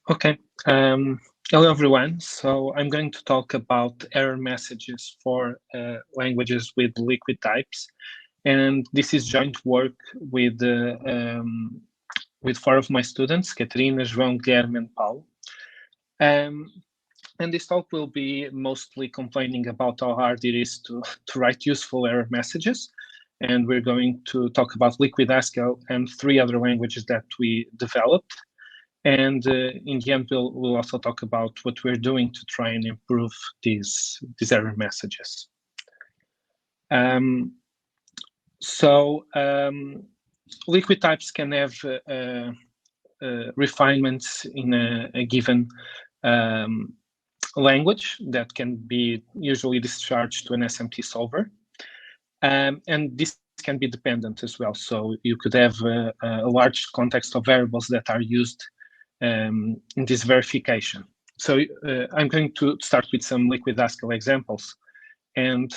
Okay. Hello, everyone. So I'm going to talk about error messages for languages with liquid types. And this is joint work with four of my students, Catarina, João, Guilherme, and Paulo. And this talk will be mostly complaining about how hard it is to write useful error messages. And we're going to talk about LiquidHaskell and 3 other languages that we developed. And in the end, we'll also talk about what we're doing to try and improve these error messages. Liquid types can have refinements in a given language that can be usually discharged to an SMT solver. And this can be dependent as well. So you could have a large context of variables that are used in this verification. So I'm going to start with some LiquidHaskell examples. And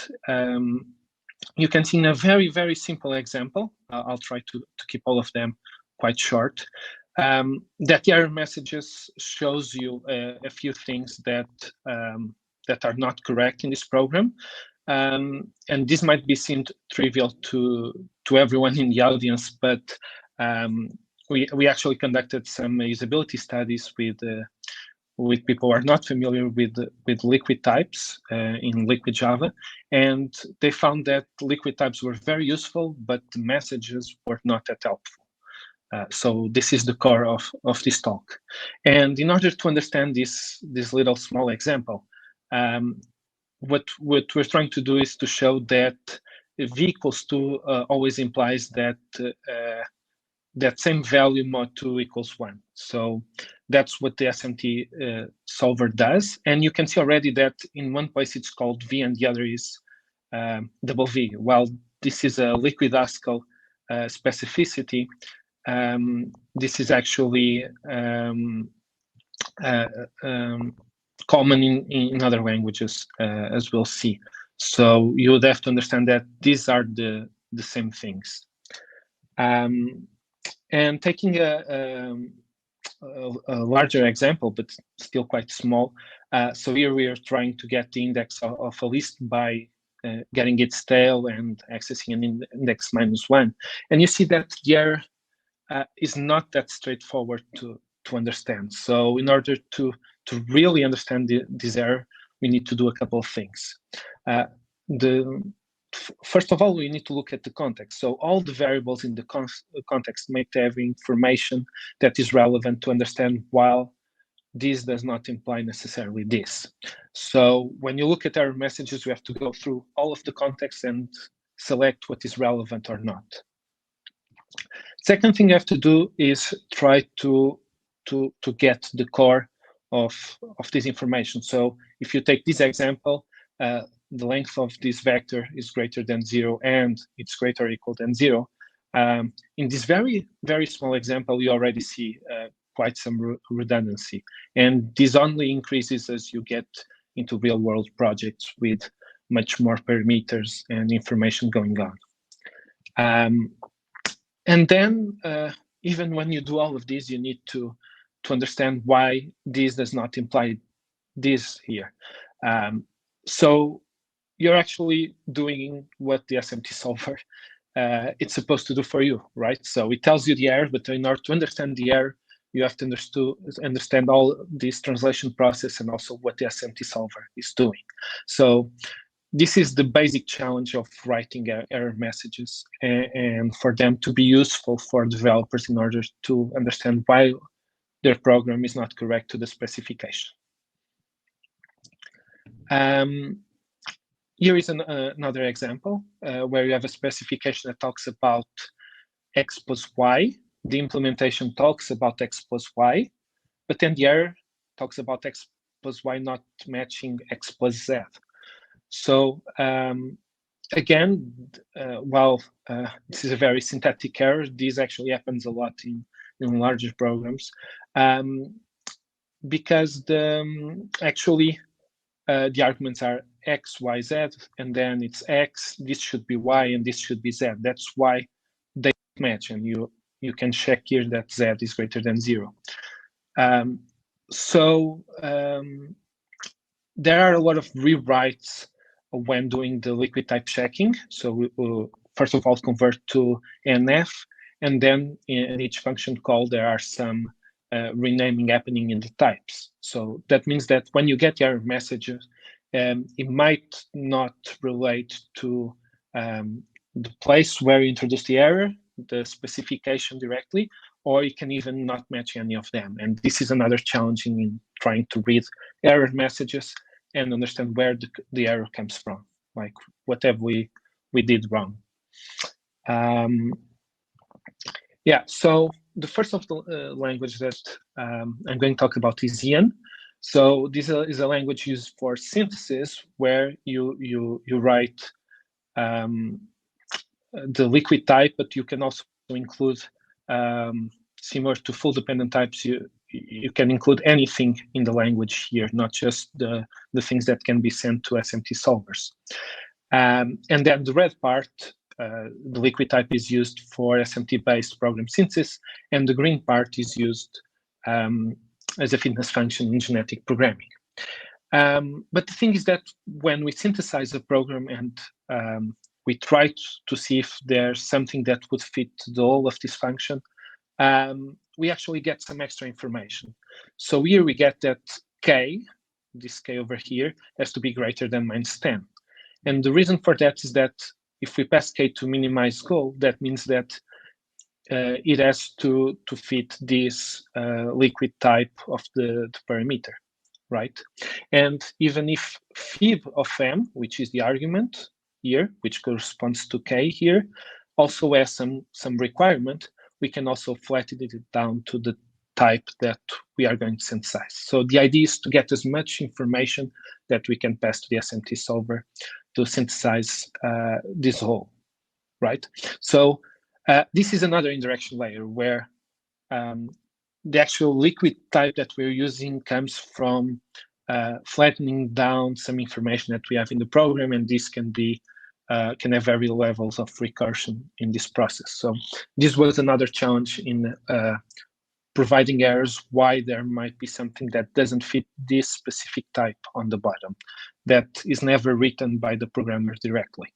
you can see in a very, very simple example, I'll try to keep all of them quite short, that the error messages shows you a few things that are not correct in this program. And this might be seen trivial to everyone in the audience, but we actually conducted some usability studies with people who are not familiar with liquid types in LiquidJava, and they found that liquid types were very useful, but the messages were not that helpful. So this is the core of this talk. And in order to understand this little small example, what we're trying to do is to show that v equals 2 always implies that that same value mod 2 equals 1. So that's what the SMT solver does. And you can see already that in one place it's called V and the other is double V. While this is a LiquidHaskell specificity, this is actually common in other languages, as we'll see. So you would have to understand that these are the same things. And taking a larger example, but still quite small. So here we are trying to get the index of a list by getting its tail and accessing an index -1. And you see that the error is not that straightforward to understand. So in order to really understand this error, we need to do a couple of things. First of all, we need to look at the context. So all the variables in the context may have information that is relevant to understand while this does not imply necessarily this. So when you look at error messages, we have to go through all of the context and select what is relevant or not. Second thing you have to do is try to get the core of this information. So if you take this example, the length of this vector is greater than 0 and it's greater or equal than 0. In this very, very small example, you already see quite some redundancy. And this only increases as you get into real world projects with much more parameters and information going on. And then even when you do all of this, you need to understand why this does not imply this here. So you're actually doing what the SMT solver it's supposed to do for you, right? So it tells you the error, but in order to understand the error, you have to understand all this translation process and also what the SMT solver is doing. So this is the basic challenge of writing error messages and for them to be useful for developers in order to understand why their program is not correct to the specification. Here is another example where you have a specification that talks about x plus y. The implementation talks about x plus y, but then the error talks about x plus y not matching x plus z. So again, while this is a very synthetic error, this actually happens a lot in larger programs because actually the arguments are x, y, z, and then it's x, this should be y, and this should be z. That's why they match, and you can check here that z is greater than 0. So there are a lot of rewrites when doing the liquid type checking. So we will first of all convert to NF, and then in each function call there are some renaming happening in the types. So that means that when you get error messages, it might not relate to the place where you introduce the error, the specification directly, or it can even not match any of them. And this is another challenge in trying to read error messages and understand where the error comes from, like whatever we did wrong. Yeah, so the first of the language that I'm going to talk about is Aeon. So this is a language used for synthesis where you write the liquid type, but you can also include, similar to full dependent types, you can include anything in the language here, not just the things that can be sent to SMT solvers. And then the red part, the liquid type is used for SMT-based program synthesis, and the green part is used as a fitness function in genetic programming. But the thing is that when we synthesize a program and we try to see if there's something that would fit the whole of this function, we actually get some extra information. So here we get that k, this k over here, has to be greater than -10. And the reason for that is that if we pass k to minimize goal, that means that it has to fit this liquid type of the parameter, right? And even if fib of m, which is the argument here, which corresponds to k here, also has some requirement, we can also flatten it down to the type that we are going to synthesize. So the idea is to get as much information that we can pass to the SMT solver to synthesize this whole, right? So this is another indirection layer where the actual liquid type that we're using comes from flattening down some information that we have in the program, and this can be can have various levels of recursion in this process. So this was another challenge in providing errors, why there might be something that doesn't fit this specific type on the bottom that is never written by the programmer directly.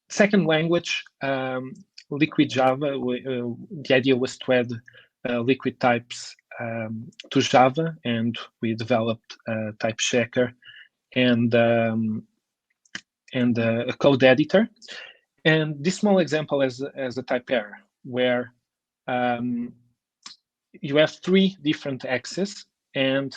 Second language, LiquidJava, the idea was to add liquid types to Java, and we developed a type checker and a code editor. And this small example as a type error where you have 3 different axes, and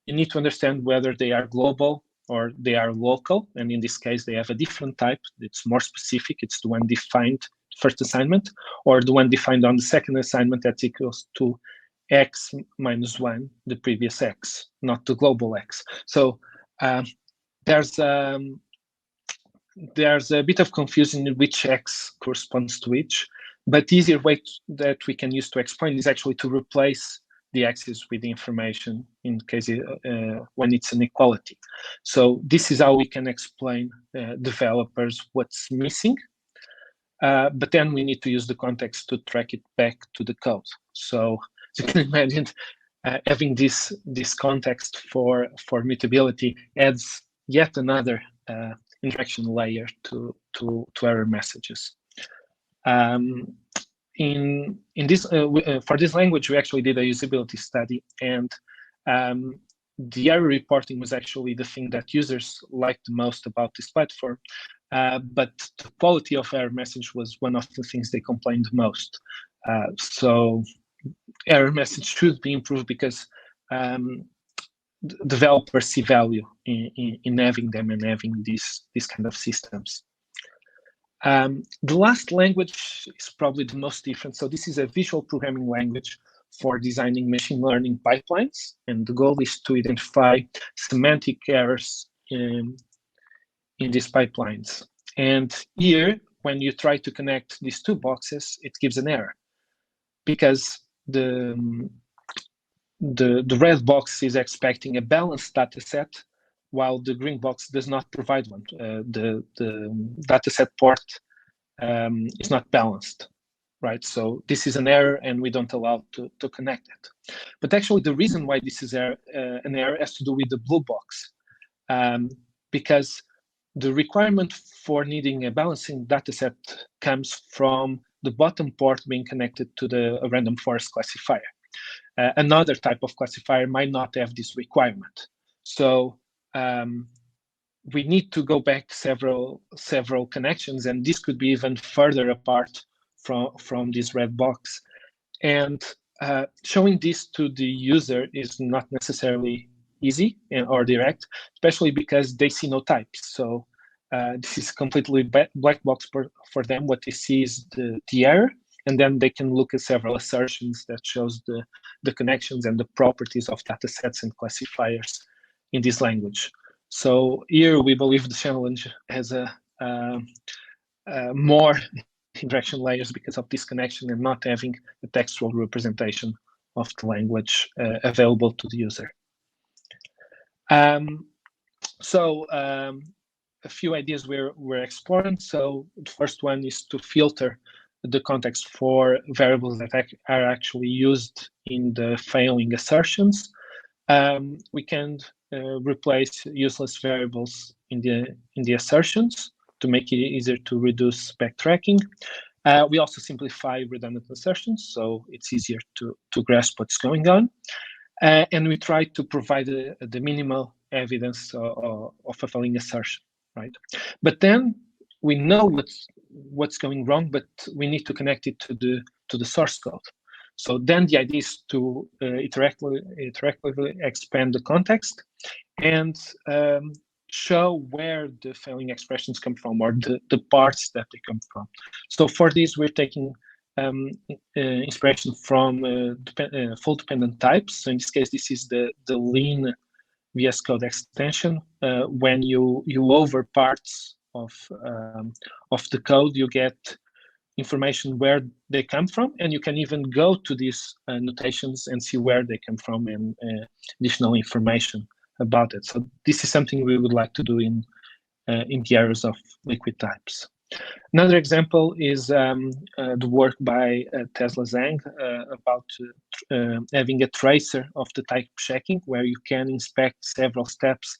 you need to understand whether they are global or they are local. And in this case, they have a different type. It's more specific. It's the one defined first assignment, or the one defined on the second assignment that's equals to x minus 1, the previous x, not the global x. So there's a bit of confusion in which x corresponds to which, but the easier way that we can use to explain is actually to replace the axis with the information in case when it's an equality. So this is how we can explain developers what's missing, but then we need to use the context to track it back to the code. So you can imagine having this context for mutability adds yet another indirection layer to error messages. In this for this language, we actually did a usability study, and the error reporting was actually the thing that users liked the most about this platform. But the quality of error message was one of the things they complained most. So error message should be improved because developers see value in having them and having these kind of systems. The last language is probably the most different. So this is a visual programming language for designing machine learning pipelines, and the goal is to identify semantic errors in these pipelines. And here, when you try to connect these 2 boxes, it gives an error because the red box is expecting a balanced data set, while the green box does not provide one. The dataset port is not balanced, right? So this is an error and we don't allow to connect it. But actually the reason why this is an error has to do with the blue box, because the requirement for needing a balancing dataset comes from the bottom port being connected to the random forest classifier. Another type of classifier might not have this requirement. So we need to go back several connections, and this could be even further apart from this red box. And showing this to the user is not necessarily easy or direct, especially because they see no types. So this is completely black box for them. What they see is the error, and then they can look at several assertions that shows the connections and the properties of data sets and classifiers in this language. So here we believe the challenge has more interaction layers because of this connection and not having a textual representation of the language available to the user. A few ideas we're exploring. So the first one is to filter the context for variables that are actually used in the failing assertions. We can replace useless variables in the assertions to make it easier to reduce backtracking. We also simplify redundant assertions, so it's easier to grasp what's going on. And we try to provide the minimal evidence of a failing assertion, right? But then we know what's going wrong, but we need to connect it to the source code. So then the idea is to iteratively expand the context and show where the failing expressions come from, or the parts that they come from. So for this, we're taking inspiration from full dependent types. So in this case, this is the lean VS Code extension. When you over parts of the code, you get information where they come from, and you can even go to these notations and see where they come from and additional information about it. So this is something we would like to do in the areas of liquid types. Another example is the work by Tesla Zhang about having a tracer of the type checking, where you can inspect several steps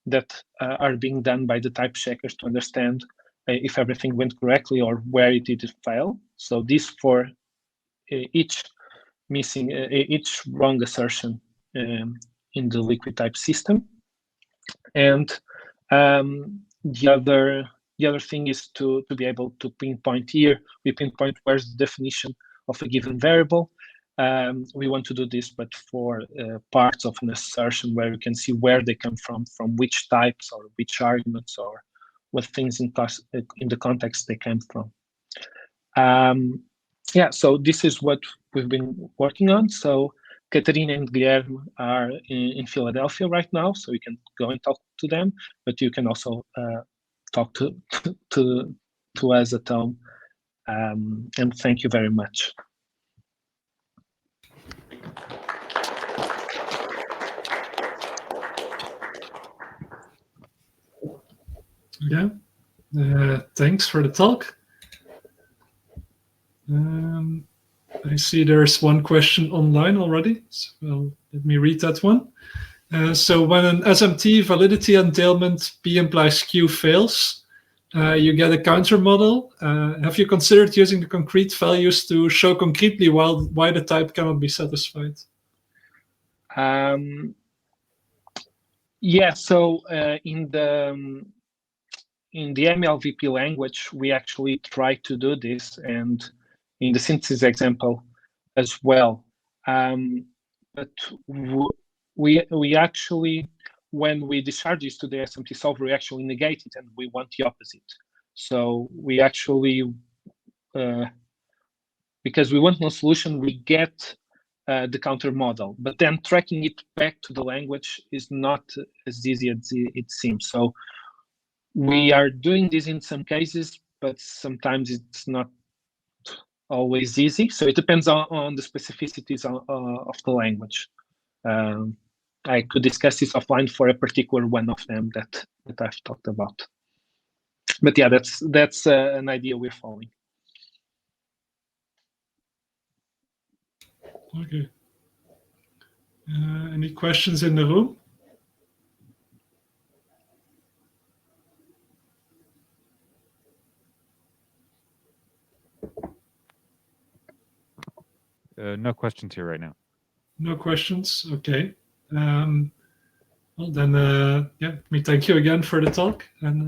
that are being done by the type checkers to understand if everything went correctly or where it did fail. So this for each wrong assertion in the liquid type system. And the other thing is to be able to pinpoint here. We pinpoint where's the definition of a given variable. We want to do this, but for parts of an assertion where you can see where they come from which types or which arguments or what things in the context they came from. Yeah, so this is what we've been working on. So Caterina and Guilherme are in Philadelphia right now, so you can go and talk to them, but you can also talk to us at home. And thank you very much. Yeah, thanks for the talk. I see there's one question online already, so well, let me read that one. So when an SMT validity entailment P implies Q fails, you get a counter model. Have you considered using the concrete values to show concretely why the type cannot be satisfied? Yeah, so in the MLVP language, we actually try to do this, and in the synthesis example as well. But we actually, when we discharge this to the SMT solver, we actually negate it, and we want the opposite. So we actually, because we want no solution, we get the counter model, but then tracking it back to the language is not as easy as it seems. So we are doing this in some cases, but sometimes it's not always easy. So it depends on the specificities of the language. I could discuss this offline for a particular one of them that I've talked about. But yeah, that's an idea we're following. Okay. Any questions in the room? No questions here right now. No questions. Okay. Well then, yeah. Me thank you again for the talk and.